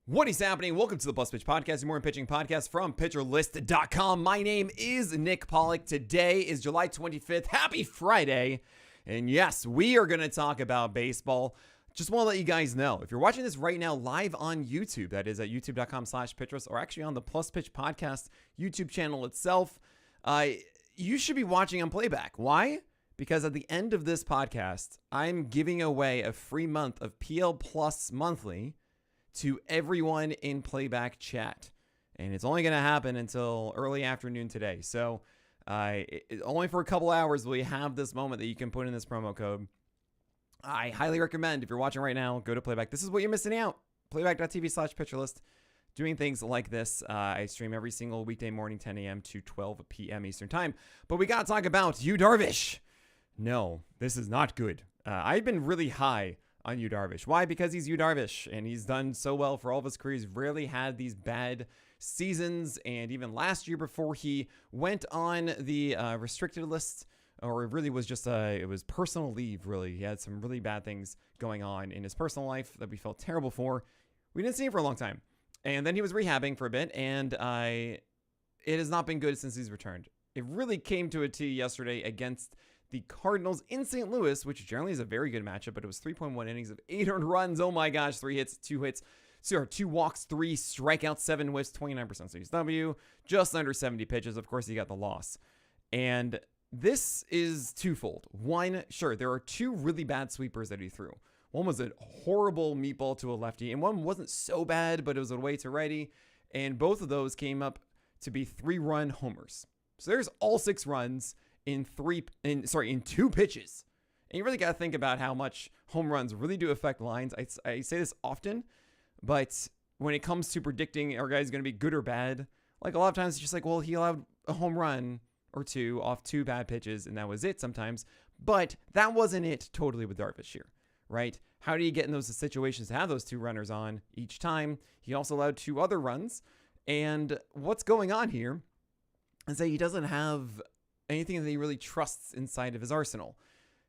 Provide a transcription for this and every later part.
What is happening? Welcome to the Plus Pitch Podcast, your morning pitching podcast from pitcherlist.com. My name is Nick Pollack. Today is July 25th. Happy Friday. And yes, we are going to talk about baseball. Just want to let you guys know, if you're watching this right now live on YouTube, that is at youtube.com/pitcherlist, or actually on the Plus Pitch Podcast YouTube channel itself, you should be watching on playback. Why? Because at the end of this podcast, I'm giving away a free month of PL Plus Monthly to everyone in playback chat. And it's only going to happen until early afternoon today. So only for a couple hours will you have this moment that you can put in this promo code. I highly recommend, if you're watching right now, go to playback. This is what you're missing out. Playback.tv/pitcherlist. Doing things like this. I stream every single weekday morning, 10 a.m. to 12 p.m. Eastern time. But we got to talk about Yu Darvish. No, this is not good. I've been really high on Yu Darvish. Why? Because he's Yu Darvish, and he's done so well for all of his career. He's rarely had these bad seasons, and even last year before he went on the restricted list, or it really was just it was personal leave, really. He had some really bad things going on in his personal life that we felt terrible for. We didn't see him for a long time. And then he was rehabbing for a bit, and it has not been good since he's returned. It really came to a T yesterday against the Cardinals in St. Louis, which generally is a very good matchup, but it was 3.1 innings of 8 earned runs. Oh my gosh, 3 hits, 2 walks, 3 strikeouts, 7 whiffs, 29% CSW, just under 70 pitches. Of course, he got the loss. And this is twofold. One, sure, there are 2 really bad sweepers that he threw. One was a horrible meatball to a lefty, and one wasn't so bad, but it was away to righty. And both of those came up to be 3-run homers. So there's all 6 runs in 2 pitches. And you really got to think about how much home runs really do affect lines. I say this often, but when it comes to predicting our guy's going to be good or bad, like a lot of times it's just like, well, he allowed a home run or 2 off 2 bad pitches, and that was it sometimes. But that wasn't it totally with Darvish here, right? How do you get in those situations to have those 2 runners on each time? He also allowed 2 other runs. And what's going on here is that he doesn't have anything that he really trusts inside of his arsenal.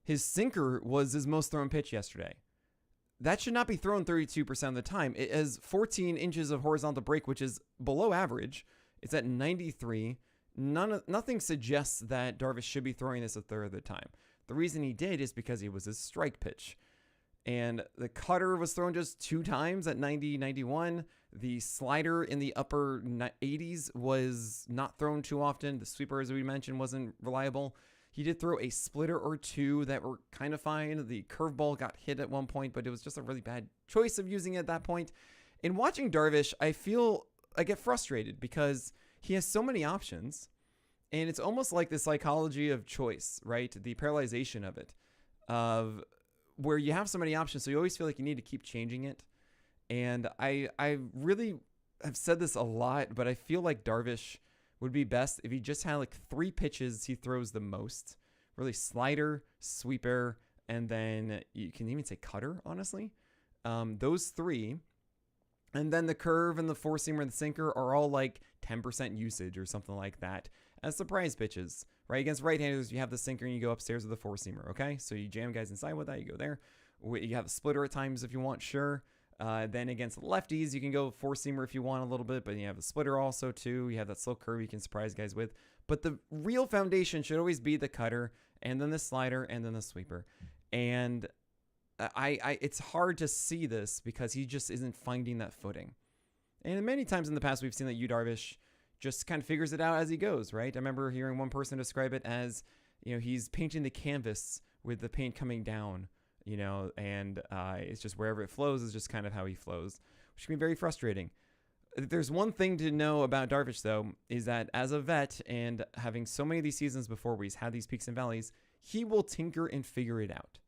His sinker was his most thrown pitch yesterday. That should not be thrown 32% of the time. It has 14 inches of horizontal break, which is below average. It's at 93. Nothing suggests that Darvish should be throwing this a third of the time. The reason he did is because it was his strike pitch. And the cutter was thrown just 2 times at 90, 91. The slider in the upper 80s was not thrown too often. The sweeper, as we mentioned, wasn't reliable. He did throw a splitter or 2 that were kind of fine. The curveball got hit at one point, but it was just a really bad choice of using it at that point. In watching Darvish, I get frustrated because he has so many options, and it's almost like the psychology of choice, right? The paralyzation of it, of where you have so many options, so you always feel like you need to keep changing it. And I really have said this a lot, but I feel like Darvish would be best if he just had like 3 pitches he throws the most. Really slider, sweeper, and then you can even say cutter, honestly. Those 3. And then the curve and the 4-seamer and the sinker are all like 10% usage or something like that as surprise pitches, right? Against right-handers, you have the sinker and you go upstairs with the 4-seamer, okay? So you jam guys inside with that, you go there. You have a splitter at times if you want, sure. Then against lefties, you can go 4-seamer if you want a little bit, but you have the splitter also too. You have that slow curve you can surprise guys with. But the real foundation should always be the cutter, and then the slider, and then the sweeper. And it's hard to see this because he just isn't finding that footing. And many times in the past, we've seen that Yu Darvish just kind of figures it out as he goes, right? I remember hearing one person describe it as, he's painting the canvas with the paint coming down, and it's just wherever it flows is just kind of how he flows, which can be very frustrating. There's one thing to know about Darvish, though, is that as a vet and having so many of these seasons before where he's had these peaks and valleys, he will tinker and figure it out,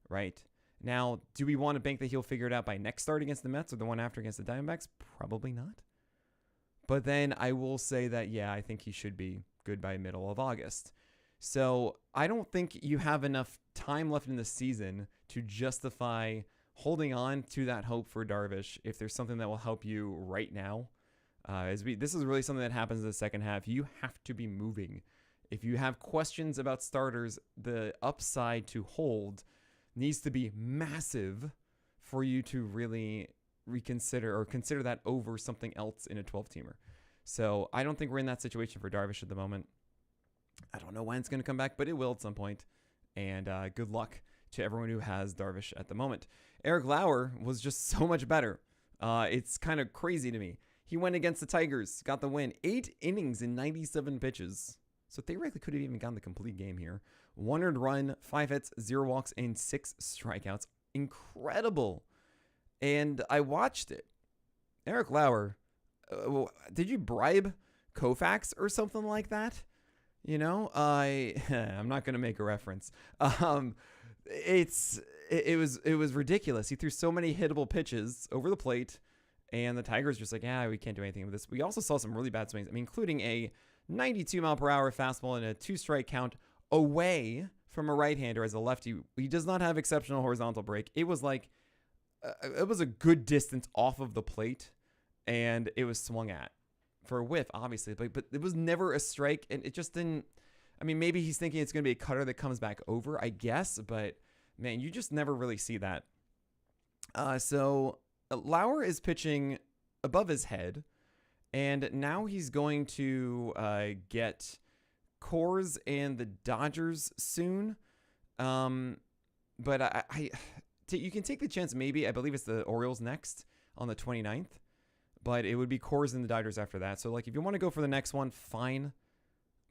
right? Now, do we want to bank that he'll figure it out by next start against the Mets or the one after against the Diamondbacks? Probably not. But then I will say that, yeah, I think he should be good by middle of August. So I don't think you have enough time left in the season to justify holding on to that hope for Darvish if there's something that will help you right now. This is really something that happens in the second half. You have to be moving. If you have questions about starters, the upside to hold needs to be massive for you to really reconsider or consider that over something else in a 12-teamer. So I don't think we're in that situation for Darvish at the moment. I don't know when it's going to come back, but it will at some point. And good luck to everyone who has Darvish at the moment. Eric Lauer was just so much better. It's kind of crazy to me. He went against the Tigers, got the win. 8 innings in 97 pitches. So theoretically could have even gotten the complete game here. 1 earned run, 5 hits, 0 walks, and 6 strikeouts. Incredible. And I watched it. Eric Lauer, did you bribe Koufax or something like that? You know, I'm not going to make a reference. It was ridiculous. He threw so many hittable pitches over the plate, and the Tigers just like, we can't do anything with this. We also saw some really bad swings. I mean, including a 92-mile-per-hour fastball and a 2-strike count away from a right-hander as a lefty. He does not have exceptional horizontal break. It was like, it was a good distance off of the plate, and it was swung at for a whiff, obviously, but it was never a strike, and it just didn't. I mean, maybe he's thinking it's going to be a cutter that comes back over, I guess, but man, you just never really see that. So Lauer is pitching above his head, and now he's going to get Coors and the Dodgers soon. But you can take the chance, maybe. I believe it's the Orioles next on the 29th. But it would be Coors and the Dodgers after that. So, like, if you want to go for the next one, fine.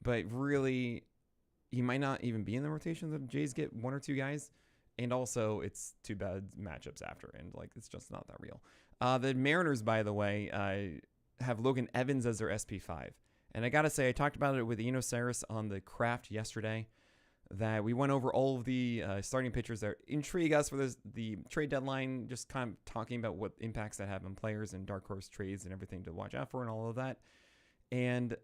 But really, he might not even be in the rotation. The Jays get 1 or 2 guys. And also, it's 2 bad matchups after. And, like, it's just not that real. The Mariners, by the way, have Logan Evans as their SP5. And I got to say, I talked about it with Eno Saris on the Craft yesterday, that we went over all of the starting pitchers that intrigue us for the trade deadline, just kind of talking about what impacts that have on players and dark horse trades and everything to watch out for and all of that. And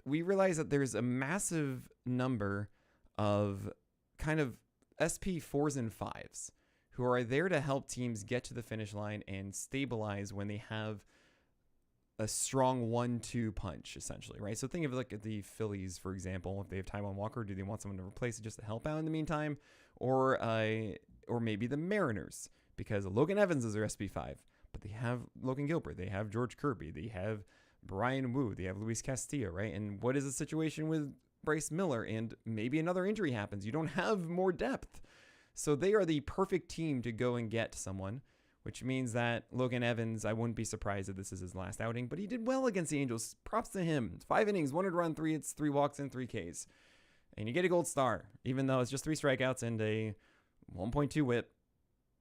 we realized that there's a massive number of kind of SP 4s and 5s who are there to help teams get to the finish line and stabilize when they have a strong 1-2 punch, essentially, right? So think of like the Phillies, for example. If they have Taijuan Walker, do they want someone to replace it just to help out in the meantime? Or maybe the Mariners, because Logan Evans is their SP5, but they have Logan Gilbert, they have George Kirby, they have Brian Wu, they have Luis Castillo, right? And what is the situation with Bryce Miller? And maybe another injury happens. You don't have more depth. So they are the perfect team to go and get someone, which means that Logan Evans, I wouldn't be surprised if this is his last outing, but he did well against the Angels. Props to him. 5 innings, 1 earned run, 3 hits, 3 walks, and 3 Ks. And you get a gold star, even though it's just 3 strikeouts and a 1.2 whip.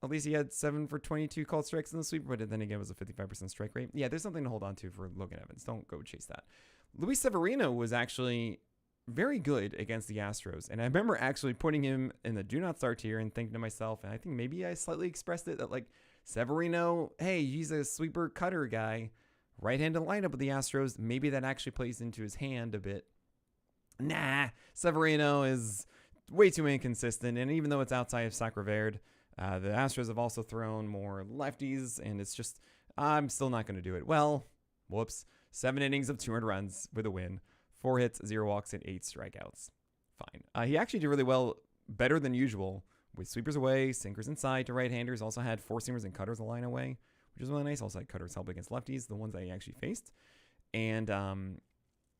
At least he had 7 for 22 called strikes in the sweeper, but then again, it was a 55% strike rate. Yeah, there's something to hold on to for Logan Evans. Don't go chase that. Luis Severino was actually very good against the Astros. And I remember actually putting him in the do not start tier and thinking to myself, and I think maybe I slightly expressed it, that like, Severino, hey, he's a sweeper cutter guy. Right-handed lineup with the Astros. Maybe that actually plays into his hand a bit. Nah, Severino is way too inconsistent. And even though it's outside of Sacre Verde, the Astros have also thrown more lefties. And it's just, I'm still not going to do it. Well, whoops. 7 innings of 200 runs with a win. 4 hits, 0 walks, and 8 strikeouts. Fine. He actually did really well, better than usual, with sweepers away, sinkers inside to right-handers. Also had 4-seamers and cutters a line away, which is really nice. Also had cutters help against lefties, the ones that he actually faced. And,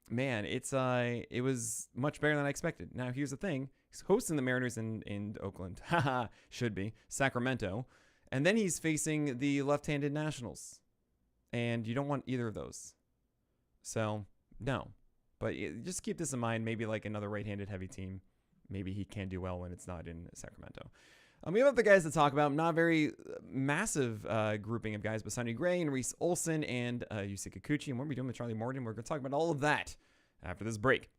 man, it was much better than I expected. Now, here's the thing. He's hosting the Mariners in Oakland. Haha, should be. Sacramento. And then he's facing the left-handed Nationals. And you don't want either of those. So, no. But just keep this in mind. Maybe like another right-handed heavy team. Maybe he can do well when it's not in Sacramento. We have other guys to talk about. Not very massive grouping of guys, but Sonny Gray and Reese Olsson and Yusei Kikuchi. And what are we doing with Charlie Morton? We're going to talk about all of that after this break.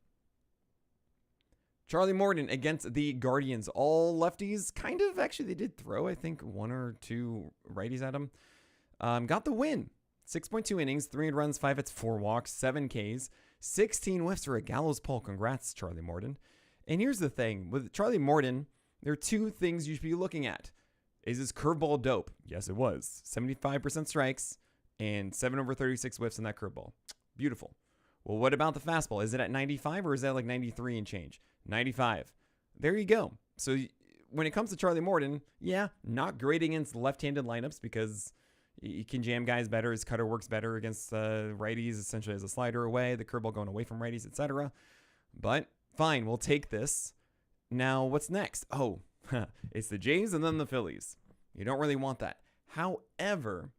Charlie Morton against the Guardians. All lefties. Kind of, actually, they did throw, I think, 1 or 2 righties at him. Got the win. 6.2 innings, 3 runs, 5 hits, 4 walks, 7 Ks, 16 whiffs for a gallows pull. Congrats, Charlie Morton. And here's the thing. With Charlie Morton, there are 2 things you should be looking at. Is his curveball dope? Yes, it was. 75% strikes and 7 over 36 whiffs in that curveball. Beautiful. Well, what about the fastball? Is it at 95 or is that like 93 and change? 95. There you go. So when it comes to Charlie Morton, yeah, not great against left-handed lineups because He can jam guys better. His cutter works better against righties, essentially as a slider away. The curveball going away from righties, etc. But fine, we'll take this. Now, what's next? Oh, it's the Jays and then the Phillies. You don't really want that. However,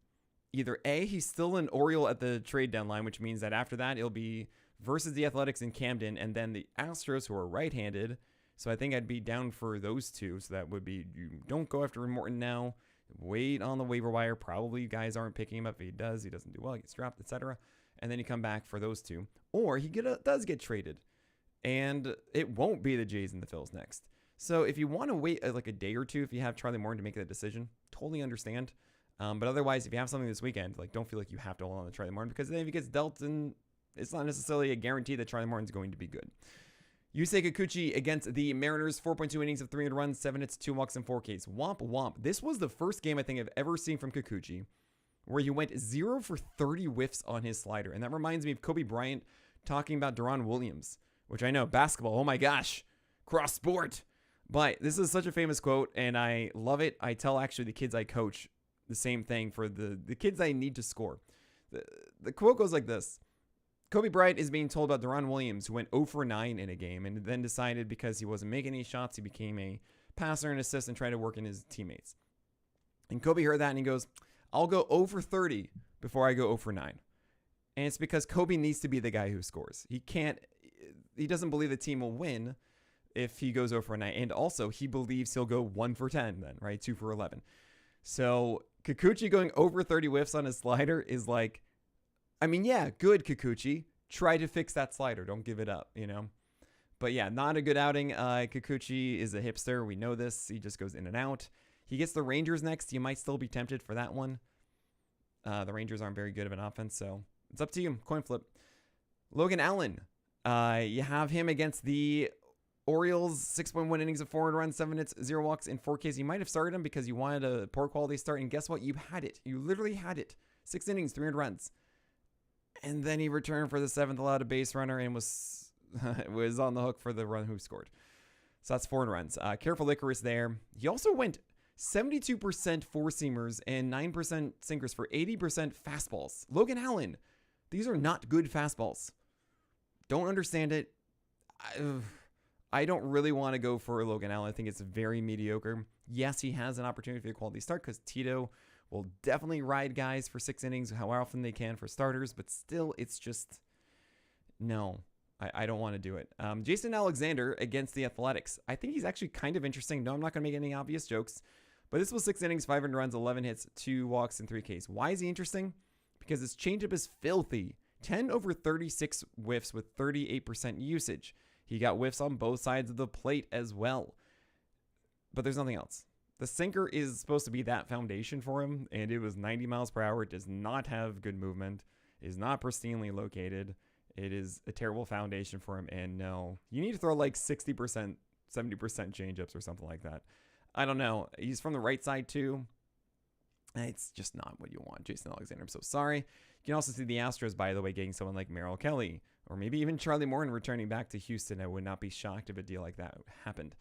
either A, he's still an Oriole at the trade deadline, which means that after that, it'll be versus the Athletics in Camden and then the Astros, who are right-handed. So I think I'd be down for those two. So that would be, you don't go after Morton now. Wait on the waiver wire. Probably guys aren't picking him up. If he doesn't do well, he gets dropped, etc. And then you come back for those two. Or he does get traded. And it won't be the Jays and the Phils next. So if you want to wait like a day or two, if you have Charlie Morton to make that decision, totally understand. But otherwise, if you have something this weekend, like don't feel like you have to hold on to Charlie Morton, because then if he gets dealt, and it's not necessarily a guarantee that Charlie Morton's going to be good. Yusei Kikuchi against the Mariners, 4.2 innings of 300 runs, 7 hits, 2 walks, and 4 Ks. Womp womp. This was the first game I think I've ever seen from Kikuchi where he went 0 for 30 whiffs on his slider. And that reminds me of Kobe Bryant talking about Deron Williams, which I know, basketball, oh my gosh, cross sport. But this is such a famous quote, and I love it. I tell actually the kids I coach the same thing for the kids I need to score. The quote goes like this. Kobe Bryant is being told about Deron Williams, who went 0 for 9 in a game and then decided because he wasn't making any shots, he became a passer and assist and tried to work in his teammates. And Kobe heard that and he goes, I'll go 0 for 30 before I go 0 for 9. And it's because Kobe needs to be the guy who scores. He doesn't believe the team will win if he goes 0 for 9. And also, he believes he'll go 1 for 10 then, right? 2 for 11. So Kikuchi going over 30 whiffs on his slider is like, I mean, yeah, good Kikuchi. Try to fix that slider. Don't give it up, you know? But yeah, not a good outing. Kikuchi is a hipster. We know this. He just goes in and out. He gets the Rangers next. You might still be tempted for that one. The Rangers aren't very good of an offense, so it's up to you. Coin flip. Logan Allen. You have him against the Orioles, 6.1 innings of 400 runs, 7 hits, 0 walks, and 4 Ks. You might have started him because you wanted a poor quality start, and guess what? You had it. You literally had it. 6 innings, 300 runs. And then he returned for the 7th allowed a base runner and was on the hook for the run who scored. So that's 4 runs. Careful Icarus there. He also went 72% four-seamers and 9% sinkers for 80% fastballs. Logan Allen, these are not good fastballs. Don't understand it. I don't really want to go for Logan Allen. I think it's very mediocre. Yes, he has an opportunity for a quality start because Tito will definitely ride guys for 6 innings, how often they can for starters, but still, it's just, no, I don't want to do it. Jason Alexander against the Athletics. I think he's actually kind of interesting. No, I'm not going to make any obvious jokes, but this was 6 innings, 500 runs, 11 hits, 2 walks, and 3 Ks. Why is he interesting? Because his changeup is filthy. 10 over 36 whiffs with 38% usage. He got whiffs on both sides of the plate as well. But there's nothing else. The sinker is supposed to be that foundation for him, and it was 90 miles per hour. It does not have good movement. It is not pristinely located. It is a terrible foundation for him, and no. You need to throw like 60%, 70% changeups or something like that. I don't know. He's from the right side, too. It's just not what you want, Jason Alexander. I'm so sorry. You can also see the Astros, by the way, getting someone like Merrill Kelly, or maybe even Charlie Morton returning back to Houston. I would not be shocked if a deal like that happened.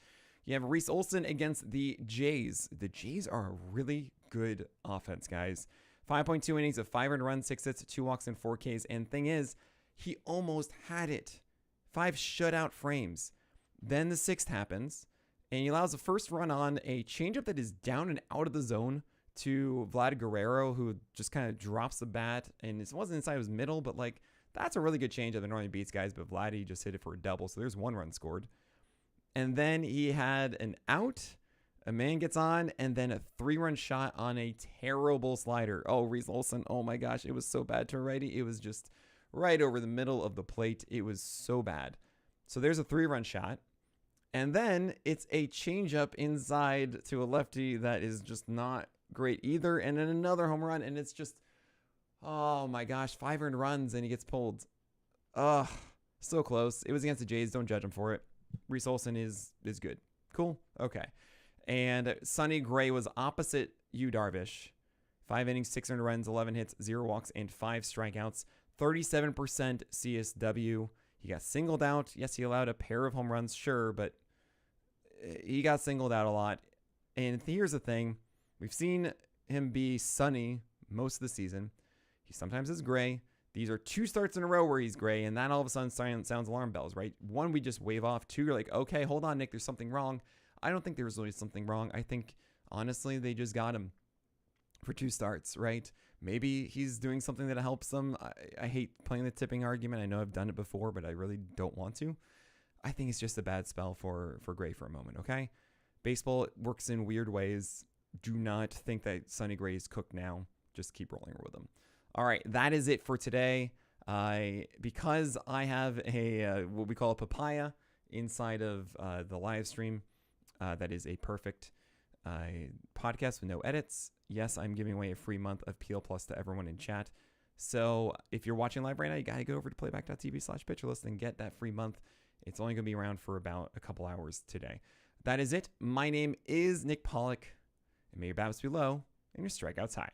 You have Reese Olsson against the Jays. The Jays are a really good offense, guys. 5.2 innings of 500 runs, 6 hits, 2 walks, and 4 Ks. And thing is, he almost had it. 5 shutout frames. Then the 6th happens, and he allows the first run on a changeup that is down and out of the zone to Vlad Guerrero, who just kind of drops the bat. And it wasn't inside his middle, but like, that's a really good changeup that normally beats guys. But Vladdy just hit it for a double, so there's 1 run scored. And then he had an out, a man gets on, and then a 3-run shot on a terrible slider. Oh, Reese Olsson, oh my gosh, it was so bad to a righty. It was just right over the middle of the plate. It was so bad. So there's a 3-run shot. And then it's a changeup inside to a lefty that is just not great either. And then another home run, and it's just, oh my gosh, 5 earned runs, and he gets pulled. Ugh, so close. It was against the Jays. Don't judge him for it. Reese Olsson is good. Cool. Okay. And Sonny Gray was opposite you, Darvish. 5 innings, 600 runs, 11 hits, 0 walks, and 5 strikeouts. 37% CSW. He got singled out. Yes, he allowed a pair of home runs, sure, but he got singled out a lot. And here's the thing. We've seen him be Sonny most of the season. He sometimes is gray. These are 2 starts in a row where he's gray, and that all of a sudden sounds alarm bells, right? 1, we just wave off. 2, you're like, okay, hold on, Nick, there's something wrong. I don't think there's really something wrong. I think, honestly, they just got him for 2 starts, right? Maybe he's doing something that helps them. I hate playing the tipping argument. I know I've done it before, but I really don't want to. I think it's just a bad spell for Gray for a moment, okay? Baseball works in weird ways. Do not think that Sonny Gray is cooked now. Just keep rolling with them. All right, that is it for today. Because I have a what we call a papaya inside of the live stream, that is a perfect podcast with no edits. Yes, I'm giving away a free month of PL Plus to everyone in chat. So if you're watching live right now, you got to go over to playback.tv/pitcherlist and get that free month. It's only going to be around for about a couple hours today. That is it. My name is Nick Pollack, and may your BABIPs be low and your strikeouts high.